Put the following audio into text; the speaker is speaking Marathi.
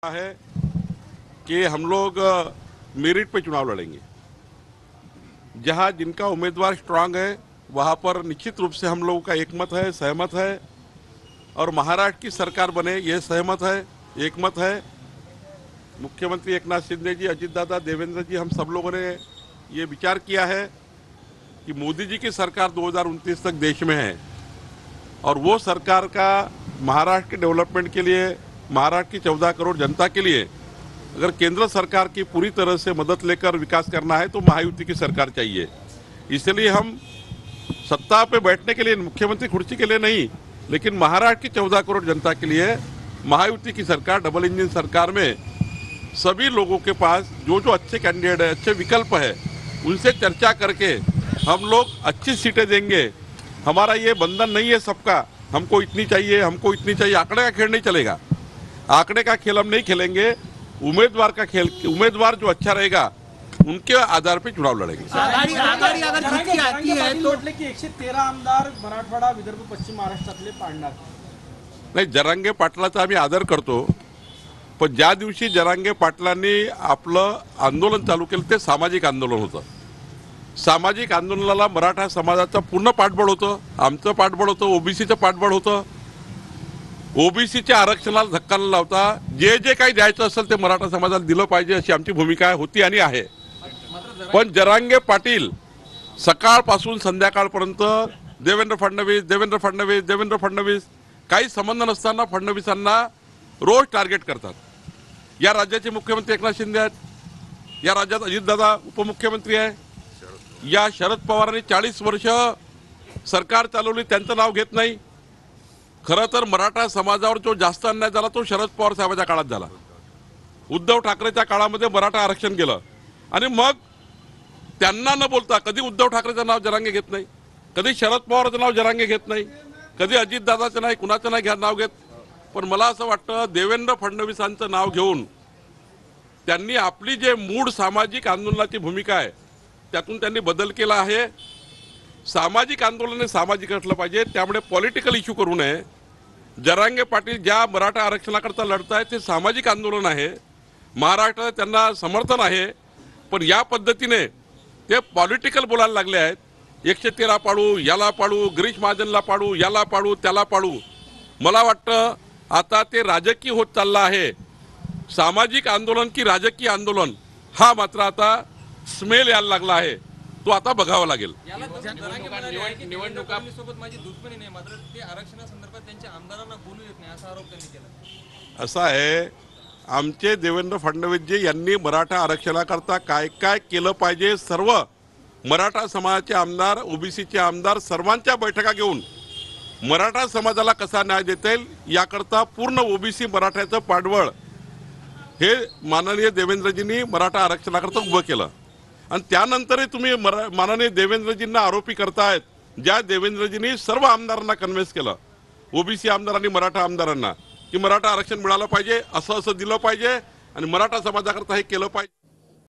है कि हम लोग मेरिट पे चुनाव लड़ेंगे। जहां जिनका उम्मीदवार स्ट्रांग है वहां पर निश्चित रूप से हम लोगों का एकमत है, सहमत है और महाराष्ट्र की सरकार बने ये सहमत है, एकमत है। मुख्यमंत्री एकनाथ शिंदे जी, अजित दादा, देवेंद्र जी, हम सब लोगों ने ये विचार किया है कि मोदी जी की सरकार 2029 तक देश में है और वो सरकार का महाराष्ट्र के डेवलपमेंट के लिए, महाराष्ट्र की 14 करोड़ जनता के लिए अगर केंद्र सरकार की पूरी तरह से मदद लेकर विकास करना है तो महायुति की सरकार चाहिए। इसलिए हम सत्ता पे बैठने के लिए, मुख्यमंत्री कुर्सी के लिए नहीं, लेकिन महाराष्ट्र की 14 करोड़ जनता के लिए महायुति की सरकार, डबल इंजन सरकार में सभी लोगों के पास जो जो अच्छे कैंडिडेट है, अच्छे विकल्प है, उनसे चर्चा करके हम लोग अच्छी सीटें देंगे। हमारा ये बंधन नहीं है सबका, हमको इतनी चाहिए, हमको इतनी चाहिए, आंकड़े का खेल नहीं चलेगा। आंकड़े का खेल हम नहीं खेलेंगे, उम्मीदवार का खेल, उम्मीदवार जो अच्छा रहेगा उनके आधार पे चुनाव लड़ेंगे। आघाडी अगर जीतती आती है तो 113 आमदार मराठवाडा, विदर्भ, पश्चिम महाराष्ट्रातले पाडणार नाही। जरांगे पाटलाचा आम्ही आदर करतो, पण ज्या दिवशी जरांगे पाटलांनी आपलं आंदोलन चालू केलं ते सामाजिक आंदोलन होतं। सामाजिक आंदोलनाला मराठा समाजाचं पूर्ण पाठबळ होतं, आमचं पाठबळ होतं, ओबीसीचं पाठबळ होतं। ओबीसीच्या आरक्षणाला धक्का न लावता जे जे काही द्यायचं असेल ते मराठा समाजाला दिलं पाहिजे अशी आमची भूमिका होती आणि आहे। पण जरांगे पाटील सकाळपासून संध्याकाळपर्यंत देवेंद्र फडणवीस, देवेंद्र फडणवीस, देवेंद्र फडणवीस, काही संबंध नसताना फडणवीसांना रोज टार्गेट करतात। या राज्याचे मुख्यमंत्री एकनाथ शिंदे आहेत, या राज्यात अजितदादा उपमुख्यमंत्री आहे, या शरद पवारांनी 40 वर्ष सरकार चालवली, त्यांचं नाव घेत नाही। खरं तर मराठा समाजावर जो जास्त अन्याय झाला तो शरद पवार साहेबांच्या काळात झाला। उद्धव ठाकरेच्या काळामध्ये मराठा आरक्षण केलं आणि मग त्यांना न बोलता कधी उद्धव ठाकरेचं नाव जरांगे घेत नाही, कधी शरद पवारचं नाव जरांगे घेत नाही, कधी अजितदादाचं नाही, कुणाचं नाही नाव घेत। पण मला असं वाटतं देवेंद्र फडणवीसांचं नाव घेऊन त्यांनी आपली जे मूळ सामाजिक आंदोलनाची भूमिका आहे त्यातून त्यांनी बदल केला आहे। सामाजिक आंदोलन हे सामाजिक असलं पाहिजे, त्यामुळे पॉलिटिकल इश्यू करू नये। जरांगे पाटील ज्या मराठा आरक्षणाकरता लढतायत ते सामाजिक आंदोलन आहे, महाराष्ट्रात त्यांना समर्थन आहे, पण या पद्धतीने ते पॉलिटिकल बोलायला लागले आहेत। 113 पाडू, याला पाडू, गिरीश महाजनला पाडू, याला पाडू, त्याला पाडू। मला वाटतं आता ते राजकीय होत चाललं आहे। सामाजिक आंदोलन की राजकीय आंदोलन हा मात्र आता स्मेल यायला लागला आहे, तो आता बघावा लागेल। निवडणुकांसोबत माझी दुश्मनी नाही, मात्र ते आरक्षणासंदर्भात त्यांच्या आमदारांना बोलू देत नाही असा आरोप त्यांनी केला। असं आहे, आमचे देवेंद्र फडणवीसजी यांनी मराठा आरक्षणाकरता काय काय केलं पाहिजे, सर्व मराठा समाजाचे आमदार, ओबीसीचे आमदार सर्वांच्या बैठका घेऊन मराठा समाजाला कसा न्याय देता येईल याकरता पूर्ण ओबीसी मराठ्याचं पाठबळ हे माननीय देवेंद्रजींनी मराठा आरक्षणाकरता उभं केलं। आणि त्यानंतरही तुम्ही माननीय देवेंद्रजींना आरोपी करतायत, ज्या देवेंद्रजींनी सर्व आमदारांना कन्व्हिन्स केलं, ओबीसी आमदारांनी, मराठा आमदारांना, की मराठा आरक्षण मिळालं पाहिजे, असं असं दिलं पाहिजे आणि मराठा समाजाकरता हे केलं पाहिजे।